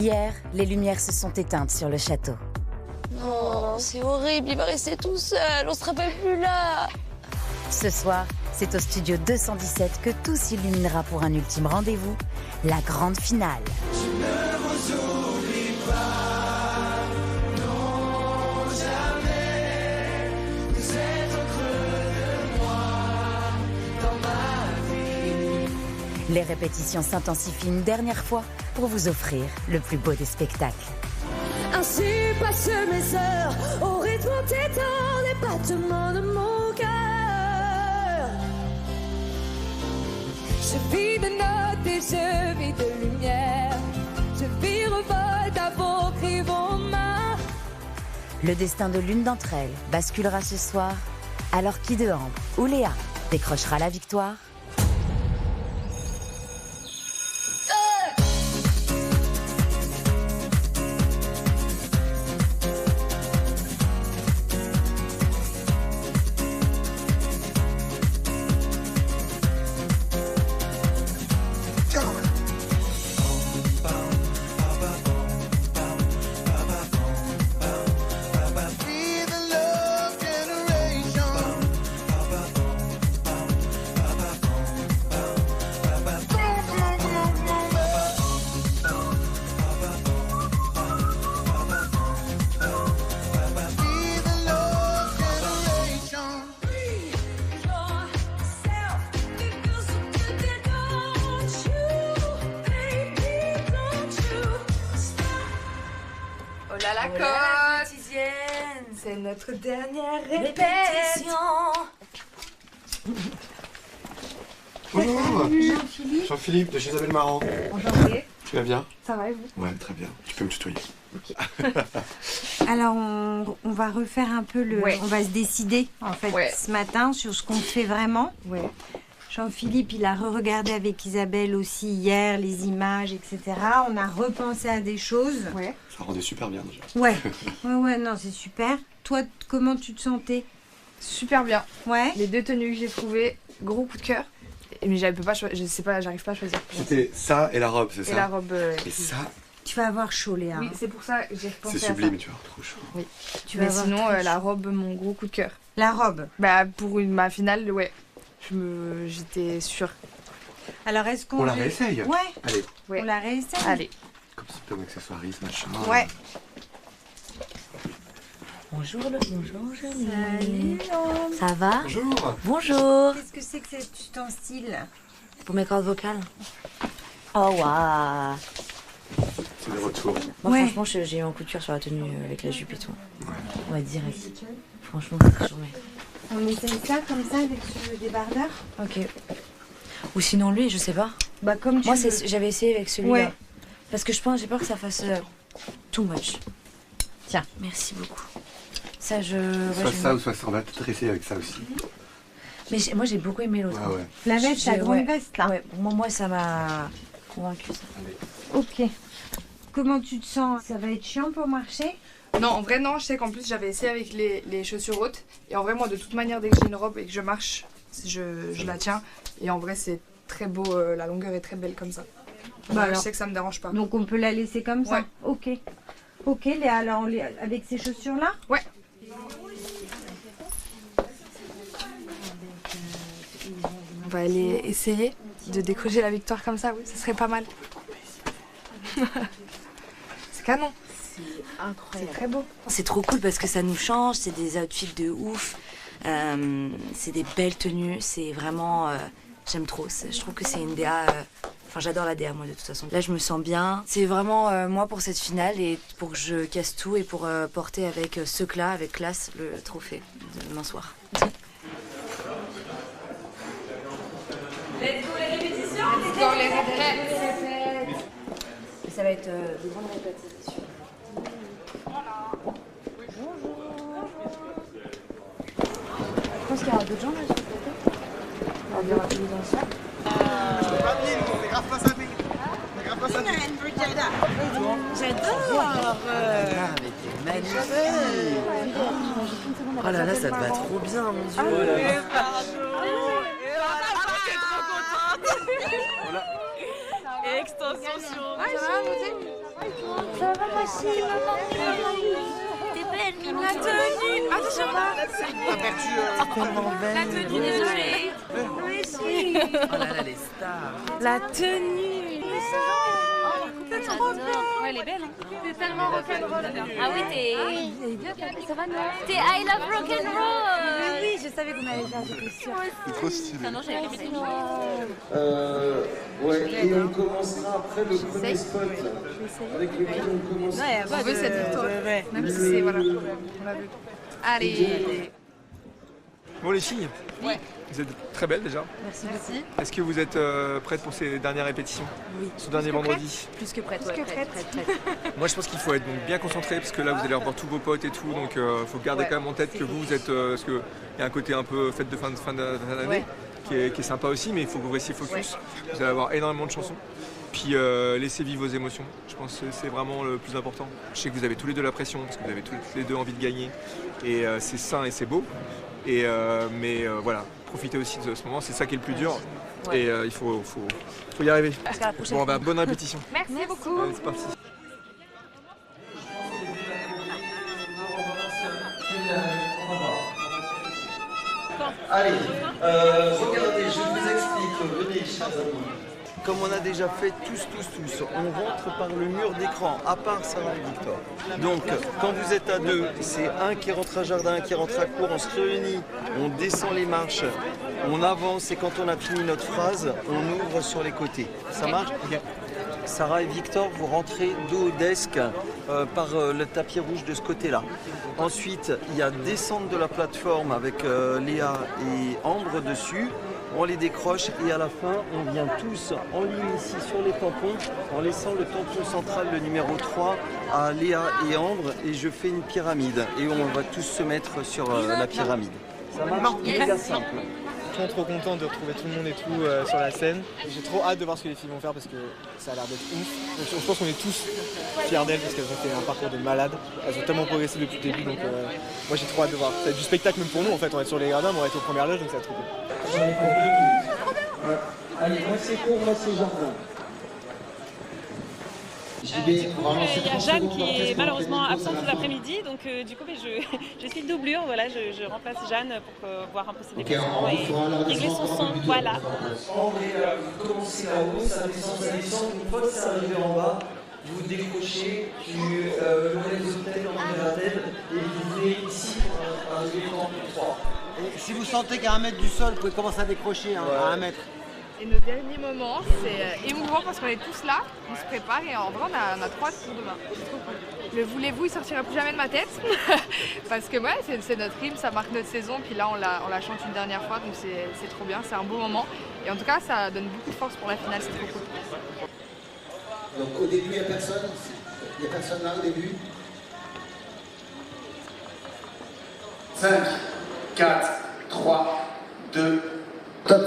Hier, les lumières se sont éteintes sur le château. Non, c'est horrible, il va rester tout seul, on se rappelle plus là. Ce soir, c'est au studio 217 que tout s'illuminera pour un ultime rendez-vous, la grande finale. Je ne vous oublie pas, non jamais, vous êtes au creux de moi, dans ma vie. Les répétitions s'intensifient une dernière fois pour vous offrir le plus beau des spectacles. Ainsi passent mes heures, au rythme tétant des battements de mon cœur. Je vis de notes et je vis de lumière. Je vis revolte à vos cris, vos mains. Le destin de l'une d'entre elles basculera ce soir, alors qui de Ambre ou Léa décrochera la victoire? Oh là la côte, c'est notre dernière répétition. Bonjour. Jean-Philippe. Jean-Philippe de chez Isabelle Marant. Enchanté. Tu vas bien? Ça va et vous? Ouais, très bien. Tu peux me tutoyer. Alors on va refaire un peu le... Ouais. On va se décider en fait ce matin sur ce qu'on fait vraiment. Ouais. Jean-Philippe, il a re-regardé avec Isabelle aussi hier les images, etc. On a repensé à des choses. Ouais. Ça rendait super bien déjà. Ouais. Ouais, non, c'est super. Toi, comment tu te sentais? Super bien. Ouais. Les deux tenues que j'ai trouvées, gros coup de cœur. Mais j'arrive pas à choisir. C'était ça et la robe, c'est ça? Et la robe. Et ça, Tu vas avoir chaud, Léa. Oui, c'est pour ça que j'ai repensé c'est à sublime, ça. tu vois, trop chaud. Oui. Tu vas Mais avoir sinon, très la chaud. robe, mon gros coup de cœur. La robe. Bah pour ma finale, ouais. J'étais sûre. Alors est-ce qu'on... On la réessaye? Ouais. Allez, Ouais. On la réessaye. Allez. comme ça, comme accessoiriste, machin. Ouais. Bonjour, bonjour, Salut. Ça va? Bonjour. Bonjour. Qu'est-ce que c'est que cet ustensile? Pour mes cordes vocales. Oh, waouh. C'est le retour. Moi, Ouais. franchement, j'ai eu un coup de cœur sur la tenue avec la jupe et tout. Ouais. On va direct. Franchement, c'est charmé. On essaye ça comme ça avec le débardeur? Ok. Ou sinon, lui, je sais pas. Bah comme tu Moi, veux. j'avais essayé avec celui-là. Ouais. Parce que j'ai peur que ça fasse too much. Tiens, merci beaucoup. Ça, Soit ça ou soit ça, on va tout dresser avec ça aussi. Mais moi, j'ai beaucoup aimé l'autre. Ouais, ouais. La veste, la grande ouais. veste là. Ouais, moi, ça m'a convaincu ça. Allez. Ok. Comment tu te sens? Ça va être chiant pour marcher? Non, en vrai, non. Je sais qu'en plus, j'avais essayé avec les chaussures hautes. Et en vrai, moi, de toute manière, dès que j'ai une robe et que je marche, je la tiens. Et en vrai, c'est très beau. La longueur est très belle comme ça. Bah Je alors. sais que ça me dérange pas. Donc on peut la laisser comme ça? Ouais. Ok. Ok, Léa, alors avec ces chaussures-là? Ouais. On va aller essayer de décrocher la victoire comme ça, oui, ça serait pas mal. C'est canon. C'est C'est incroyable. très beau. C'est trop cool parce que ça nous change, c'est des outfits de ouf, c'est des belles tenues, c'est vraiment... j'aime trop, je trouve que c'est une DA... Enfin, j'adore la DA, moi, de toute façon. Là, je me sens bien. C'est vraiment, moi, pour cette finale et pour que je casse tout et pour porter avec ce là avec classe, le trophée de demain soir. Dans les répètes. Et ça va être des grandes répétitions. Je pense qu'il y aura d'autres gens là sur le plateau. Il y aura tous les anciens. J'adore! Oh là là, ça te va trop bien, mon Dieu. Extension sur... Ça va, ma chérie? T'es belle, Mimi. La tenue. Attention. La tenue, désolée. Oh là là, les stars. La tenue. C'est trop bien. Ouais, elle est belle. C'est tellement rock'n'roll. Ah oui, t'es... Ça va, non? T'es I love rock'n'roll. Oui, je savais qu'on allait faire, j'étais sûre. C'est trop stylé. Ah non, j'avais pas dit. Ouais, et on commencera après le premier spot avec lequel on commence. On veut cette victoire. Même si c'est, voilà, on l'a vu. Allez. Bon les filles, vous êtes très belles déjà. Merci. Est-ce que vous êtes prêtes pour ces dernières répétitions? Oui. Ce dernier vendredi? Plus que prête, Moi je pense qu'il faut être donc, bien concentré parce que là vous allez revoir tous vos potes et tout, donc il faut garder quand même en tête que vous êtes, parce qu'il y a un côté un peu fête de fin d'année qui est sympa aussi, mais il faut que vous restiez focus. Vous allez avoir énormément de chansons. Puis laissez vivre vos émotions, je pense que c'est vraiment le plus important. Je sais que vous avez tous les deux la pression parce que vous avez tous les deux envie de gagner et c'est sain et c'est beau. Mais voilà, profitez aussi de ce moment, c'est ça qui est le plus dur et il faut y arriver. Bon bah bonne répétition. Merci beaucoup. Allez, c'est parti. Allez, regardez, je vous explique, venez chers amis. Comme on a déjà fait tous, on rentre par le mur d'écran, à part Sarah et Victor. Donc, quand vous êtes à deux, c'est un qui rentre à jardin, un qui rentre à cour, on se réunit, on descend les marches, on avance et quand on a fini notre phrase, on ouvre sur les côtés. Ça marche? Sarah et Victor, vous rentrez dos au desk par le tapis rouge de ce côté-là. Ensuite, il y a descente de la plateforme avec Léa et Ambre dessus. On les décroche et à la fin, on vient tous en ligne ici sur les tampons en laissant le tampon central, le numéro 3, à Léa et Ambre et je fais une pyramide et on va tous se mettre sur la pyramide. Ça marche? Méga simple. Trop content de retrouver tout le monde et tout sur la scène. J'ai trop hâte de voir ce que les filles vont faire parce que ça a l'air d'être ouf. Je pense qu'on est tous fiers d'elles parce qu'elles ont fait un parcours de malade. Elles ont tellement progressé depuis le début donc moi j'ai trop hâte de voir. Ça va être du spectacle même pour nous en fait, on va être sur les gradins mais on va être aux premières loges donc ça va être trop cool. Allez, moi c'est court, moi c'est jardin. Il y a Jeanne qui est malheureusement absente tout l'après-midi, donc du coup je suis doublure, voilà, je remplace Jeanne pour voir un peu ses déplacements et régler son son, voilà. Vous commencez là-haut, ça descend, une fois que c'est arrivé en bas, vous décrochez le relais des hôtels en Miratel et vous venez ici pour arriver en 3. Et si vous sentez qu'à 1 mètre du sol, vous pouvez commencer à décrocher à 1 mètre. Et nos derniers moments, c'est émouvant parce qu'on est tous là, on se prépare et en vrai on a trop hâte pour demain. C'est trop cool. Le voulez-vous, il sortira plus jamais de ma tête parce que ouais, c'est notre hymne, ça marque notre saison. Puis là on la chante une dernière fois, donc c'est trop bien, c'est un beau moment. Et en tout cas, ça donne beaucoup de force pour la finale, c'est trop cool. Donc au début, il n'y a personne. Il n'y a personne là au début. 5, 4, 3, 2, top.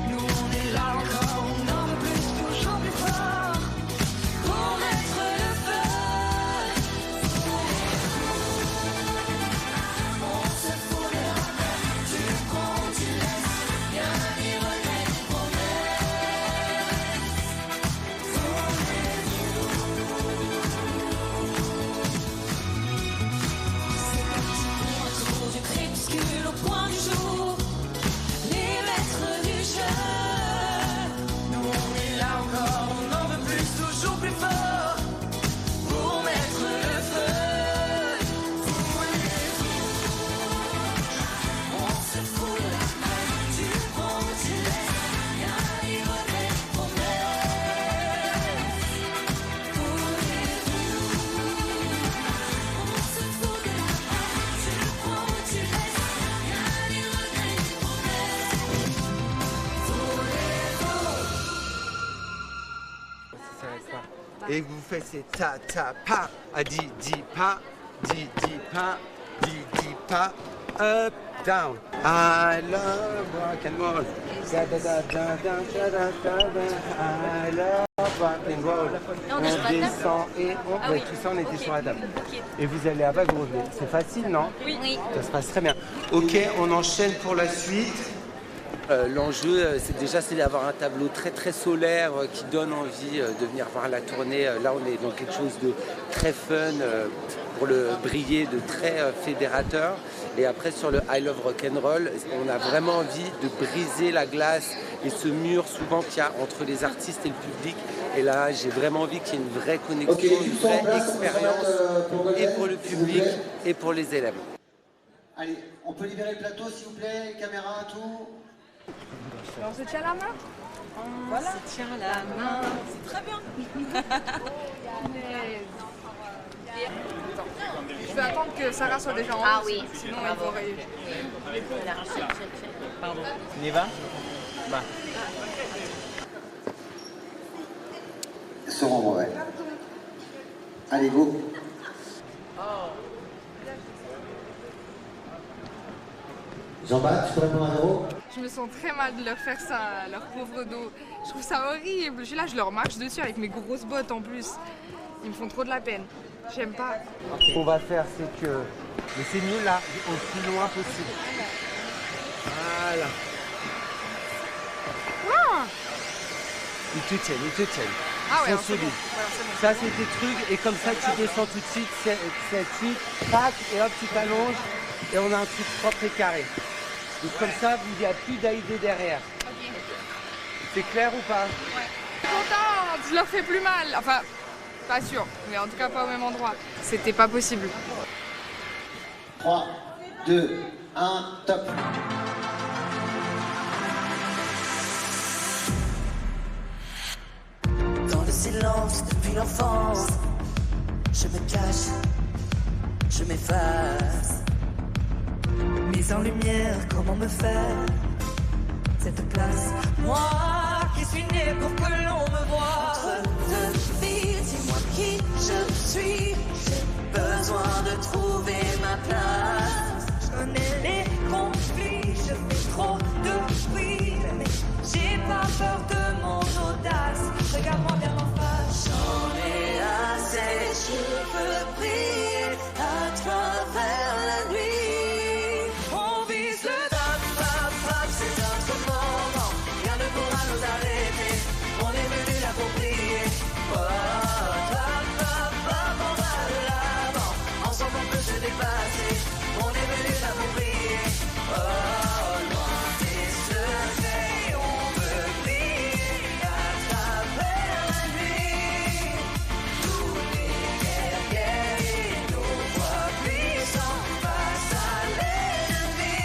Nous on est là encore, on en veut plus, toujours plus fort. Et vous faites ces ta, ta, pa. Di, pa. Di, pa. Di, pa. Up, down. I love rock and roll. I love rock and roll. On descend et on... Oui, tout ça, on était sur la table. Et vous allez là-bas, vous revenez. C'est facile, non? Oui. Ça se passe très bien. Ok, on enchaîne pour la suite. L'enjeu, c'est d'avoir un tableau très très solaire qui donne envie de venir voir la tournée. Là, on est dans quelque chose de très fun pour le briller, de très fédérateur. Et après, sur le I Love Rock'n'Roll, on a vraiment envie de briser la glace et ce mur souvent qu'il y a entre les artistes et le public. Et là, j'ai vraiment envie qu'il y ait une vraie connexion, une vraie expérience et pour le public et pour les élèves. Allez, on peut libérer le plateau, s'il vous plaît, caméra, tout. On se tient la main. On se tient la main. C'est très bien. Je vais attendre que Sarah soit déjà en haut. Ah oui. Sinon, il faut rayer. Pardon. On y va? Bah. Se rendre, ouais. Allez, go. Jean-Baptiste, tu peux répondre à Véro? Je me sens très mal de leur faire ça, à leur pauvre dos. Je trouve ça horrible. Je suis là, je leur marche dessus avec mes grosses bottes en plus. Ils me font trop de la peine. J'aime pas. Ce qu'on va faire, c'est que... Mais c'est mieux là, au plus loin possible. Voilà. Ah, Ils te tiennent. ah ouais, Ils sont c'est bon. solides. Voilà, c'est bon. Ça, c'est tes trucs, et comme ça, tu descends tout de suite, cette suite, tac, et hop, tu t'allonges, et on a un truc propre et carré. Donc comme ça, il n'y a plus d'AID derrière. Okay. C'est clair ou pas? Ouais. Je suis contente, je leur fais plus mal. Enfin, pas sûr, mais en tout cas pas au même endroit. C'était pas possible. 3, 2, 1, top. Dans le silence depuis l'enfance, je me cache, je m'efface. Mise en lumière, comment me faire cette place? Moi qui suis né pour que l'on me voie. Entre deux vies, dis-moi qui je suis. J'ai besoin de trouver ma place. Je connais les conflits, je fais trop de bruit, mais j'ai pas peur de mon audace. Regarde-moi bien en face. J'en ai assez, je veux briller à travers la nuit. On vise le top, top, top, c'est notre moment. Rien ne pourra nous arrêter. On est venu là pour briller. Oh, top, top, top, on va de l'avant. Ensemble on peut se dépasser. On est venu là pour briller. Oh, loin des secrets, on veut briller à travers la nuit. Tous les guerriers, nos voix puissantes face à l'ennemi.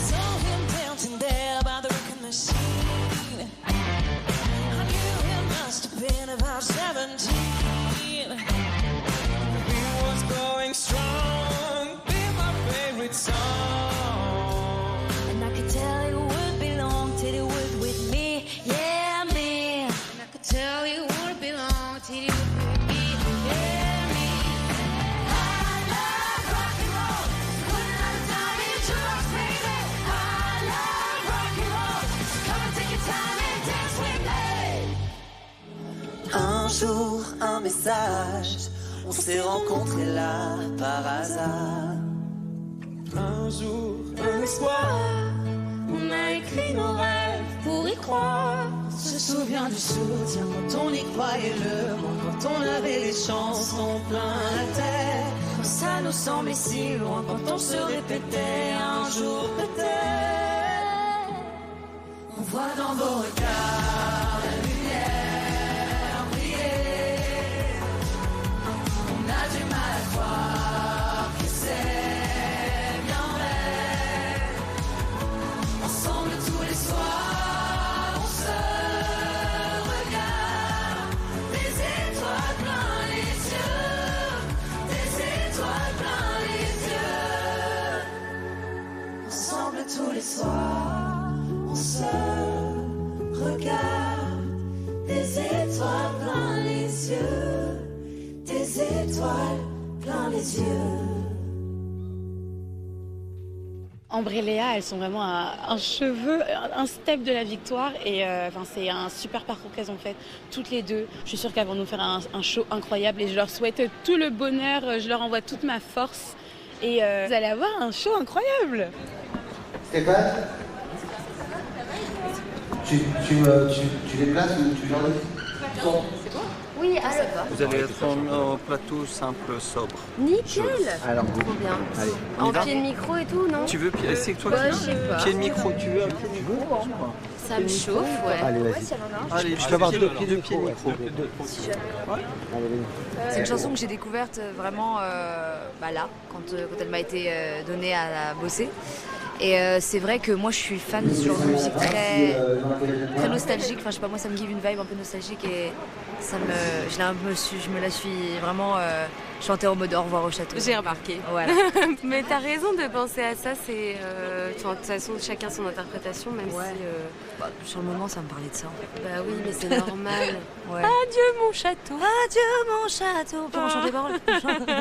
Saw him dancing there by the wrecking machine. I knew he must have been about 17. He was going strong, be my favorite song. And I could tell it would belong till it was with me, yeah, me. And I could tell it would belong till it was with me, yeah, me. I love rock and roll, put a lot of time into rocks, baby. I love rock and roll, so come and take your time and dance with me. Un jour, un message, on s'est rencontrés là par hasard. Un jour, un espoir, on a écrit nos rêves pour y croire. On se souvient du soutien quand on y croyait le monde, quand on avait les chansons plein la tête. Quand ça nous semblait si loin, quand on se répétait un jour peut-être. On voit dans vos regards la lumière briller. On a du mal à croire que c'est bien vrai. Ensemble tous les soirs, on se regarde. Des étoiles plein les yeux, des étoiles plein les yeux. Tes étoiles plein les yeux, tes étoiles plein les yeux. Ambre et Léa, elles sont vraiment un cheveu, un step de la victoire et c'est un super parcours qu'elles ont fait toutes les deux. Je suis sûre qu'elles vont nous faire un show incroyable et je leur souhaite tout le bonheur, je leur envoie toute ma force et vous allez avoir un show incroyable. Stéphane, tu les places ou tu leur C'est toi? Oui, ah ça va. Vous allez être en plateau simple, sobre. Nickel. Alors, trop bien. Allez, En pied de micro et tout, non? Tu veux pied, c'est toi Bah, qui je sais pas. pied de micro, tu veux un pied de micro? Ça me chauffe, ouais. Allez, vas-y. Allez, Je peux avoir deux pieds de micro. C'est une chanson que j'ai découverte vraiment là, quand elle m'a été donnée à bosser. Et c'est vrai que moi je suis fan de ce genre de musique très nostalgique. Enfin je sais pas, moi ça me give une vibe un peu nostalgique et ça je me la suis vraiment chantée en mode au revoir au château. J'ai remarqué. Voilà. Mais t'as raison de penser à ça, c'est de toute façon chacun son interprétation, même si sur le moment ça me parlait de ça. Bah oui, mais c'est normal. Ouais. Adieu mon château. Adieu mon château. On peut en chanter les paroles.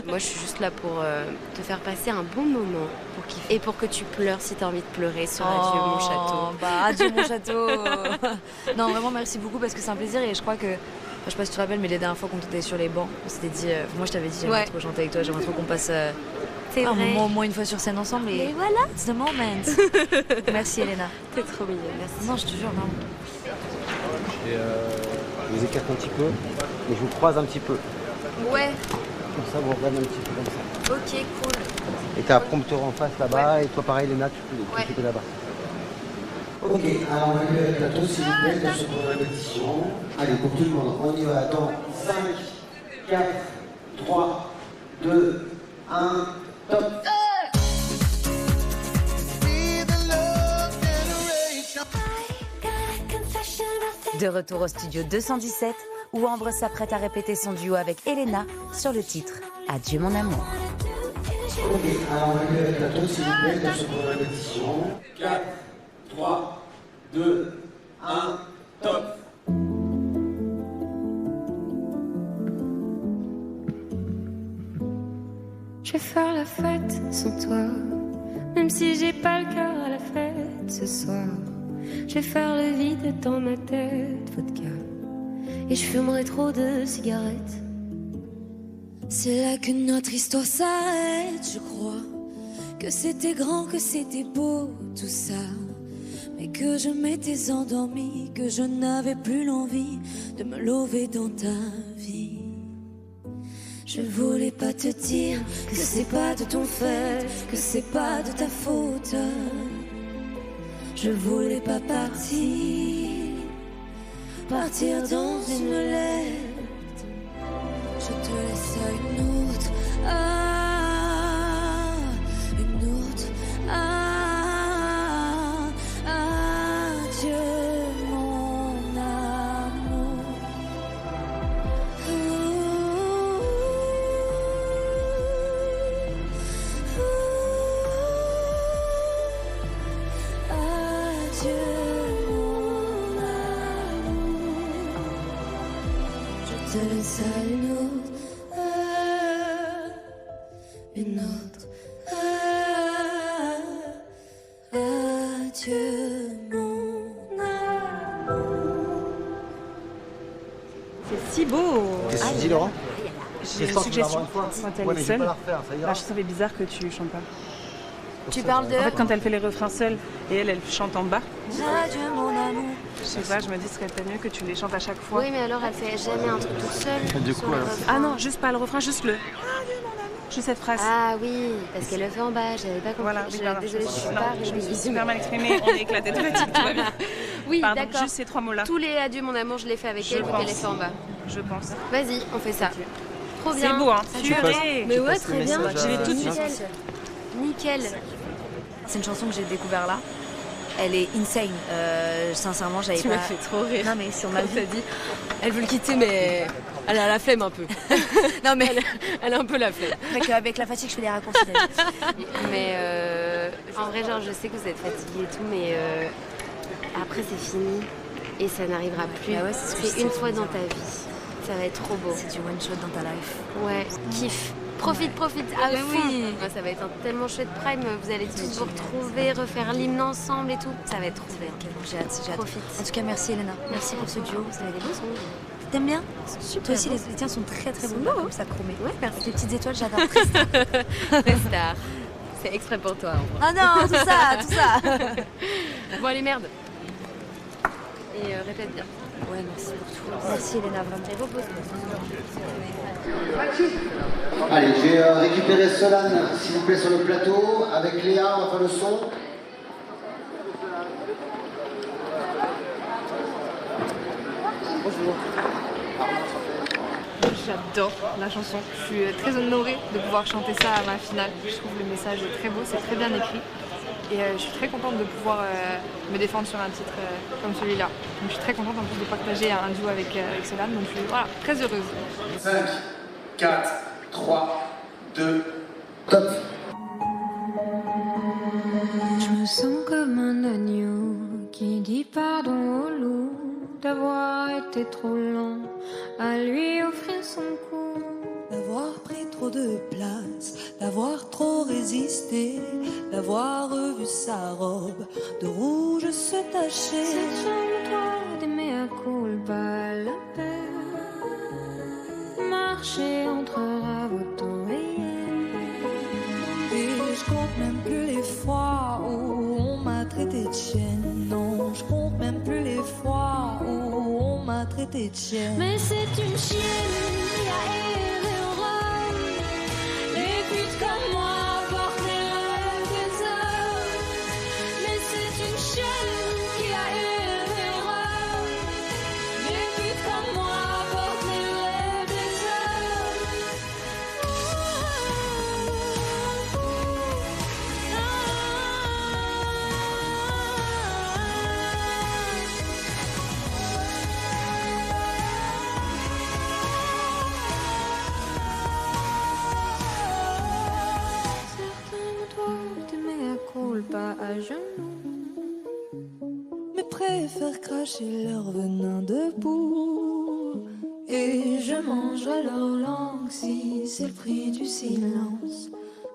Moi je suis juste là pour te faire passer un bon moment et pour que tu pleures si t'as envie de pleurer sur Adieu mon château. Bah adieu mon château. Non vraiment merci beaucoup parce que c'est un plaisir et je crois que je sais pas si tu te rappelles mais les dernières fois qu'on était sur les bancs on s'était dit moi je t'avais dit j'aimerais trop chanter avec toi, j'aimerais trop qu'on passe un moment au moins une fois sur scène ensemble et voilà, it's the moment. Merci Elena. T'es trop mignonne, merci. Non je te jure non. Je vous écarte un petit peu et je vous croise un petit peu. Ouais. Comme ça, vous regardez un petit peu comme ça. Ok, cool. Et t'as un prompteur en face là-bas et toi pareil Léna, tu peux là-bas. Ok, alors on va lui avec la tour s'il vous plaît, dans cette répétition. Allez, pour tout le monde, on y va. Dans 5, 4, 3, 2, 1, top. De retour au studio 217, où Ambre s'apprête à répéter son duo avec Elena sur le titre Adieu mon amour. Ok, alors on va lui avec la tour s'il vous plaît, dans cette répétition. 4, 3, 2, 1, top. Je vais faire la fête sans toi, même si j'ai pas le cœur à la fête ce soir. Je vais faire le vide dans ma tête, vodka, et je fumerai trop de cigarettes. C'est là que notre histoire s'arrête, je crois. Que c'était grand, que c'était beau, tout ça. Mais que je m'étais endormie, que je n'avais plus l'envie de me lever dans ta vie. Je voulais pas te dire que c'est pas de ton fait, que c'est pas de ta faute. Je voulais pas partir dans une lettre. Je te laisse à une autre, une autre. Adieu mon amour. Adieu mon amour. Je te laisse à une autre, une autre. Adieu mon amour. C'est si beau. Qu'est-ce que tu dis Laurent? J'ai une suggestion. Quand elle est seule, je trouvais bizarre que tu chantes pas. Tu parles de... En fait, quand elle fait les refrains seule et elle chante en bas. Adieu mon amour. Je sais pas, je me dis ce serait peut-être mieux que tu les chantes à chaque fois. Oui, mais alors elle fait jamais un truc toute seule. Du coup, alors. Ah non, juste pas le refrain, juste le Adieu mon amour. Juste cette phrase. Ah oui, parce qu'elle le fait en bas, j'avais pas compris. Voilà, Désolée, je suis non, pas je me suis super mal exprimée, on est éclaté de fatigue, tout va bien. Oui, pardon, d'accord. juste ces trois mots-là. Tous les adieux mon amour, je les fais avec elle, vu qu'elle les fait en bas. Je pense. Vas-y, on fait ça. Trop bien. C'est beau, hein. Mais ouais, très bien. J'y vais tout de suite. Nickel. C'est une chanson que j'ai découvert là. Elle est insane. Sincèrement, j'avais pas... Tu m'as fait trop rire. Non mais sur ma vie. Dit, elle veut le quitter, mais elle a la flemme un peu. Non mais elle a un peu la flemme. Avec la fatigue, je fais des raccourcis. Mais en vrai, genre, je sais que vous êtes fatigués et tout, mais après c'est fini. Et ça n'arrivera plus. Bah ouais, c'est une fois dans ta vie. Ça va être trop beau. C'est du one shot dans ta life. Ouais, kiffe. Profite à fond. Oui. Ouais, ça va être un tellement chouette prime. Vous allez tous vous retrouver, refaire l'hymne ensemble et tout. Ça va être trop bien. Okay, j'ai hâte. Profite. En tout cas, merci Elena. Merci pour ce duo. Ça va des beaux sons. T'aimes bien? Super. Toi aussi, les tiens sont très très beaux. Beau. Ça promet. Ouais, merci. Les petites étoiles, j'adore. Très star. C'est exprès pour toi. Ah non, tout ça. Bon, allez, merde. Et répète bien. Ouais, merci pour tout. Merci Elena, vraiment. Et repose. Allez, je vais récupérer Solane, s'il vous plaît, sur le plateau. Avec Léa, on va faire le son. Bonjour. J'adore la chanson. Je suis très honorée de pouvoir chanter ça à ma finale. Je trouve le message très beau, c'est très bien écrit. Et je suis très contente de pouvoir me défendre sur un titre comme celui-là. Donc je suis très contente en plus de partager un duo avec Solane. Donc je suis très heureuse. 5, 4, 3, 2, top. Je me sens comme un agneau qui dit pardon au loup d'avoir été trop lent à lui offrir son cou. D'avoir pris trop de place, d'avoir trop résisté, d'avoir revu sa robe de rouge se tacher. Souviens-toi d'aimer à culpa la paix. Marcher entre rabotons et je compte même plus les fois où on m'a traité de chienne. Non, je compte même plus les fois où on m'a traité de chienne. Mais c'est une chienne qui a erré au Rhum. Les putes comme moi portent les rêves des hommes. Mais c'est une chienne qui a erré au Rhum. Les putes comme moi portent les rêves des hommes. Pas à genoux, mais préfèrent cracher leur venin debout. Et je mangerai leur langue si c'est le prix du silence.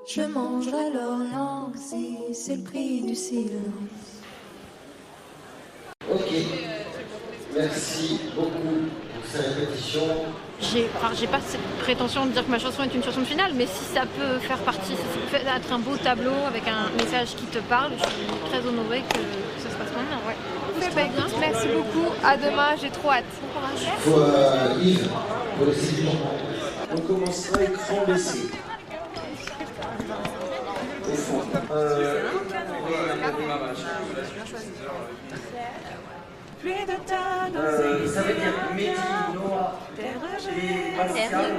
Je mangerai leur langue si c'est le prix du silence. Ok, merci beaucoup pour ces répétitions. J'ai pas cette prétention de dire que ma chanson est une chanson de finale, mais si ça peut faire partie, si ça peut être un beau tableau avec un message qui te parle, je suis très honorée que ça se passe maintenant. Ouais. Écoute, merci beaucoup. À demain, j'ai trop hâte. Bon courage. Il faut Yves, pour le suivant. On commencera écran baissé. Au fond. Ça veut dire Mehdi, Noah et Pascal.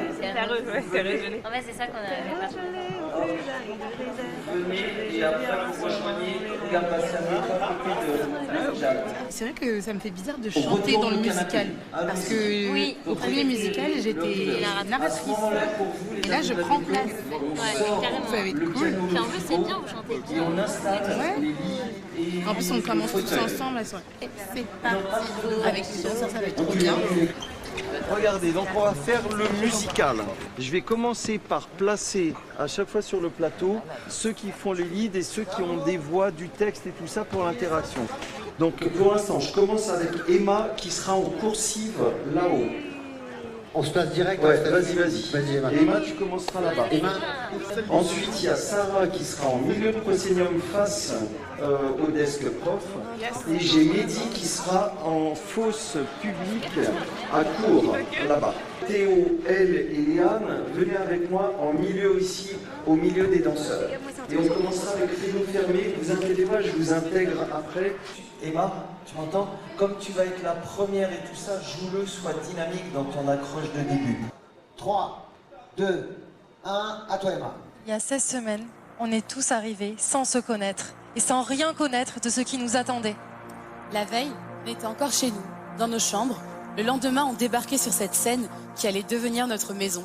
En fait, c'est ça qu'on avait pas trouvé. Venez et après vous rejoignez. Regarde Pascal, à côté de Jacques. C'est vrai que ça me fait bizarre de chanter dans le musical. Parce que au premier musical, j'étais narratrice. Et là, je prends place. Ouais, carrément. Ça va être cool. Puis en plus, c'est bien, vous chantez bien. Et on installe les lits. En plus, on commence tous ensemble. C'est parti. Avec les danseurs, ça va être trop bien. Regardez, donc on va faire le musical. Je vais commencer par placer à chaque fois sur le plateau ceux qui font les leads et ceux qui ont des voix, du texte et tout ça pour l'interaction. Donc pour l'instant, je commence avec Emma qui sera en coursive là-haut. On se place direct. Ouais, vas-y. Emma. Emma, tu commenceras là-bas. Emma. Ensuite, il y a Sarah qui sera en milieu de proscenium face au desk prof. Et j'ai Mehdi qui sera en fosse publique à court, là-bas. Théo, elle et Léane, venez avec moi en milieu ici, au milieu des danseurs. Et on commencera avec rideau fermé. Vous inquiétez pas, je vous intègre après. Emma, tu m'entends? Comme tu vas être la première et tout ça, joue-le, sois dynamique dans ton accroche de début. 3, 2, 1, à toi Emma. Il y a 16 semaines, on est tous arrivés sans se connaître et sans rien connaître de ce qui nous attendait. La veille, on était encore chez nous, dans nos chambres. Le lendemain, on débarquait sur cette scène qui allait devenir notre maison.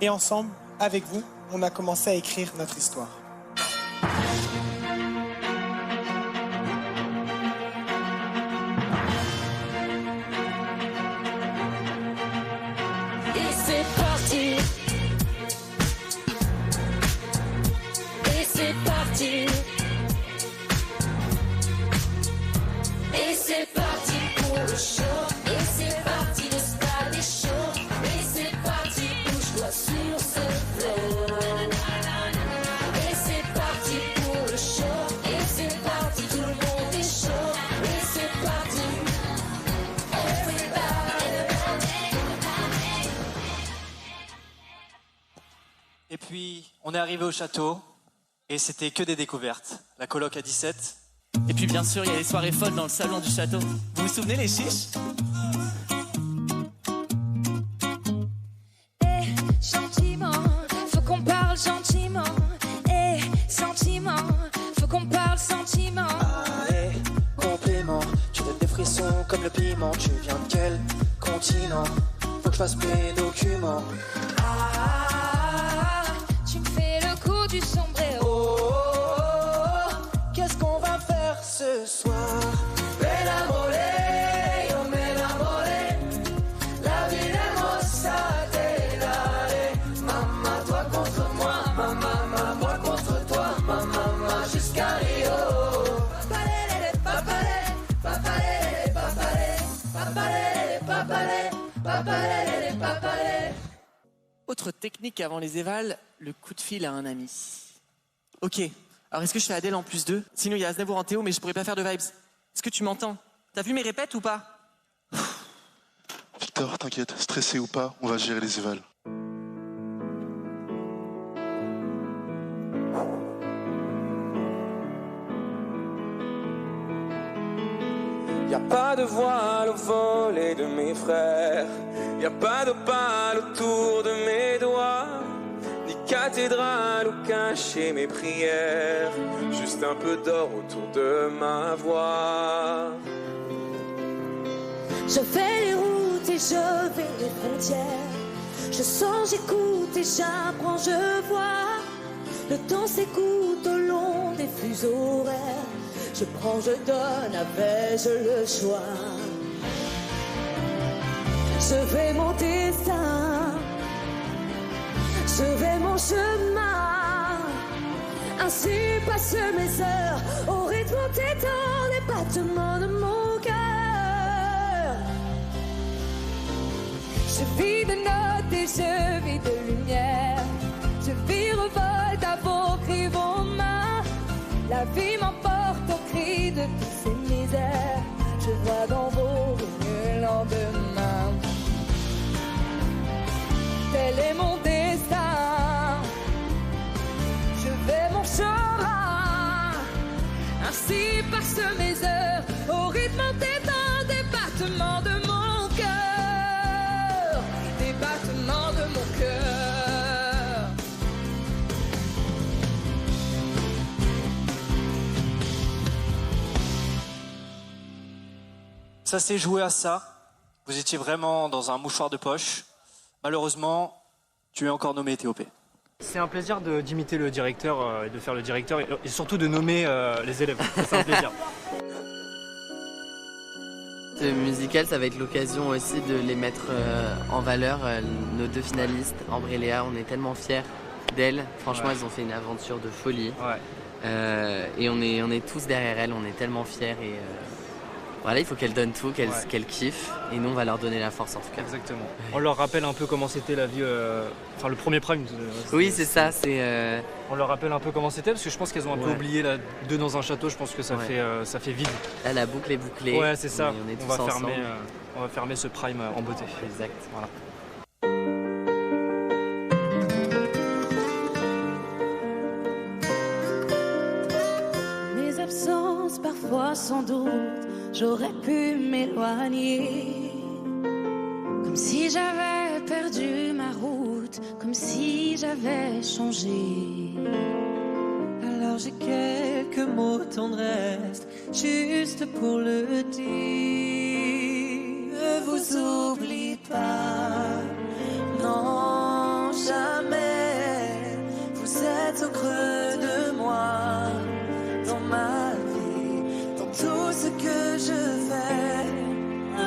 Et ensemble, avec vous, on a commencé à écrire notre histoire. puis on est arrivé au château et c'était que des découvertes. La coloc à 17. Et puis bien sûr, il y a les soirées folles dans le salon du château. Vous vous souvenez les chiches? Gentiment, faut qu'on parle gentiment. Sentiment, faut qu'on parle sentiment. Complément, tu donnes des frissons comme le piment. Tu viens de quel continent? Faut que je fasse mes documents. Tu me fais le coup du sombrero. Qu'est-ce qu'on va faire ce soir? Autre technique avant les évals, le coup de fil à un ami. Ok, alors est-ce que je fais Adèle en +2? Sinon il y a Aznavour en Théo, mais je pourrais pas faire de vibes. Est-ce que tu m'entends? T'as vu mes répètes ou pas? Victor, t'inquiète, stressé ou pas, on va gérer les évals. Y'a pas de voile au volet de mes frères, y'a pas d'opale autour de mes doigts, ni cathédrale où cacher mes prières, juste un peu d'or autour de ma voix. Je fais les routes et je vais les frontières. Je sens, j'écoute et j'apprends, je vois. Le temps s'écoute au long des fuseaux horaires. Je prends, je donne, avais-je le choix? Je vais mon destin, je vais mon chemin. Ainsi passent mes heures au rythme tétant des battements de mon cœur. Je vis de notes et je vis de lumière. Je vis revolte à vos cris, vos mains. La vie m'emporte au cri de toutes ces misères. Je vois dans vos yeux le lendemain. Tel est mon destin. Je vais mon chemin. Ainsi passent mes heures au rythme tétant des battements de mon cœur. Des battements de mon cœur. Ça s'est joué à ça. Vous étiez vraiment dans un mouchoir de poche. Malheureusement, tu es encore nommé TOP. C'est un plaisir d'imiter le directeur, de faire le directeur et surtout de nommer les élèves. C'est un plaisir. Ce musical, ça va être l'occasion aussi de les mettre en valeur. Nos deux finalistes, Ambre et Léa, on est tellement fiers d'elles. Franchement, elles ont fait une aventure de folie. Et on est tous derrière elles, on est tellement fiers. Et voilà, il faut qu'elles donnent tout, qu'elles kiffent. Et nous, on va leur donner la force en tout cas. Exactement. On leur rappelle un peu comment c'était la vie, enfin le premier prime. Oui, c'est ça. On leur rappelle un peu comment c'était parce que je pense qu'elles ont un peu oublié la deux dans un château. Je pense que ça fait vide. Là, la boucle est bouclée. Ouais, c'est ça. On est tous ensemble. On va fermer ce prime en beauté. Exact. Voilà. Mes absences, parfois sans doute, j'aurais pu m'éloigner. Comme si j'avais perdu ma route, comme si j'avais changé. Alors j'ai quelques mots tendresse, juste pour le dire. Ne vous oublie pas, non jamais. Vous êtes au creux de moi, dans ma vie, dans tout ce que je fais.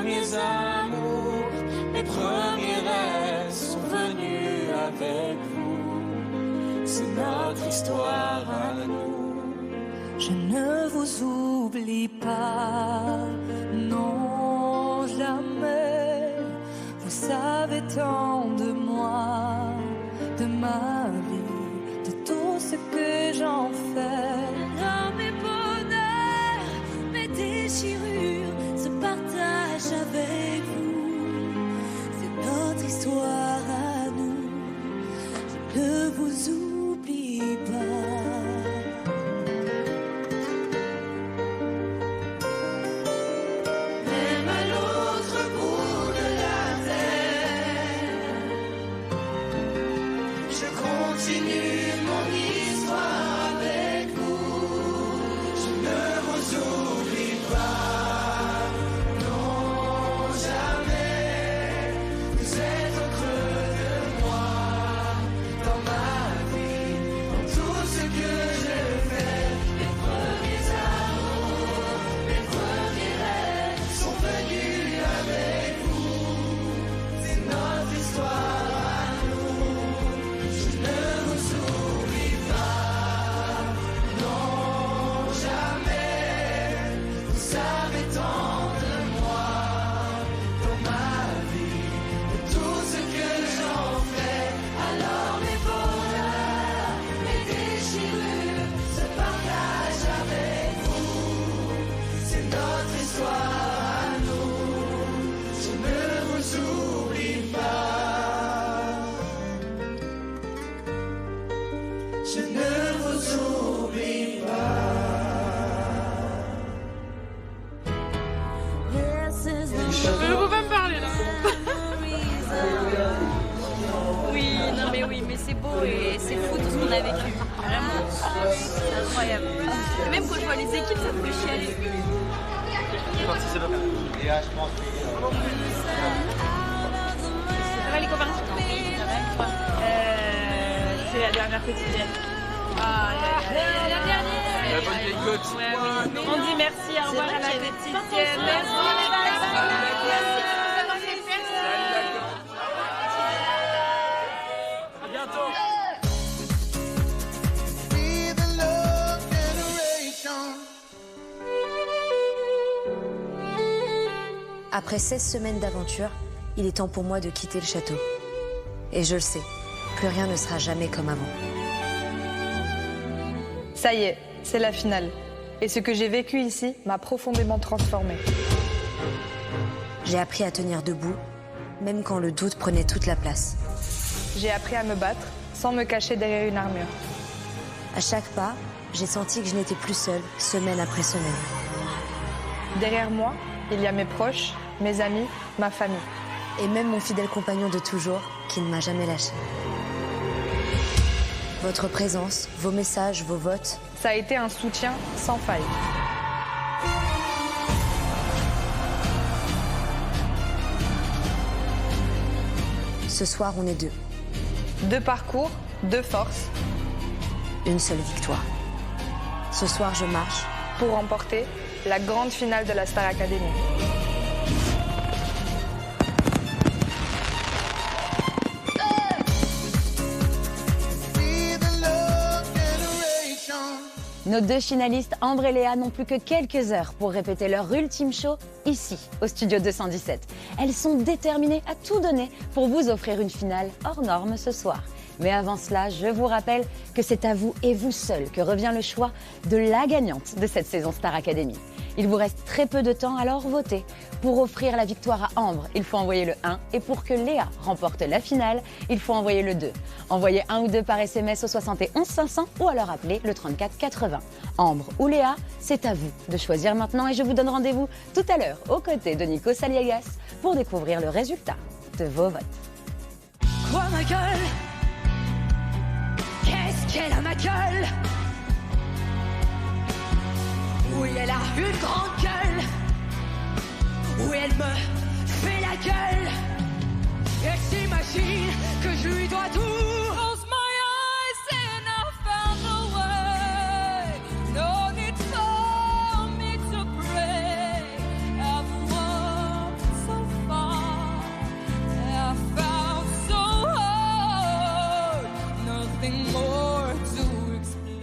Mes amours, mes premiers rêves sont venus avec vous. C'est notre histoire à nous. Je ne vous oublie pas, non jamais. Vous savez tant de moi, de ma vie, de tout ce que j'en fais. Dans mes bonheurs, mes déchirures se partagent avec vous. C'est notre histoire à nous. Je ne vous oublie pas. et c'est fou tout ce qu'on a vécu. Vraiment, c'est incroyable. Et même quand je vois les équipes, ça me fait chialer. Ça va les copains? C'est la dernière quotidienne. Ah, la dernière. La bonne vieille côte. Ouais, oui. On dit merci, au revoir à la quotidienne. Merci. À bientôt. Après 16 semaines d'aventure, il est temps pour moi de quitter le château. Et je le sais, plus rien ne sera jamais comme avant. Ça y est, c'est la finale. Et ce que j'ai vécu ici m'a profondément transformée. J'ai appris à tenir debout, même quand le doute prenait toute la place. J'ai appris à me battre sans me cacher derrière une armure. À chaque pas, j'ai senti que je n'étais plus seule, semaine après semaine. Derrière moi, il y a mes proches, mes amis, ma famille. Et même mon fidèle compagnon de toujours, qui ne m'a jamais lâché. Votre présence, vos messages, vos votes... Ça a été un soutien sans faille. Ce soir, on est deux. 2 parcours, 2 forces. Une seule victoire. Ce soir, je marche. Pour remporter la grande finale de la Star Academy. Nos 2 finalistes, Ambre et Léa, n'ont plus que quelques heures pour répéter leur ultime show ici, au Studio 217. Elles sont déterminées à tout donner pour vous offrir une finale hors norme ce soir. Mais avant cela, je vous rappelle que c'est à vous et vous seul que revient le choix de la gagnante de cette saison Star Academy. Il vous reste très peu de temps, alors votez. Pour offrir la victoire à Ambre, il faut envoyer le 1. Et pour que Léa remporte la finale, il faut envoyer le 2. Envoyez 1 ou 2 par SMS au 71 500 ou alors appelez le 34 80. Ambre ou Léa, c'est à vous de choisir maintenant et je vous donne rendez-vous tout à l'heure aux côtés de Nico Saliagas pour découvrir le résultat de vos votes. Quoi ma gueule? Qu'est-ce qu'elle a ma gueule? Oui, elle a une grande gueule. Oui, elle me fait la gueule. Elle s'imagine que je lui dois tout. Close my eyes and I found a way. No need for me to pray. I've walked so far. I found so hard. Nothing more.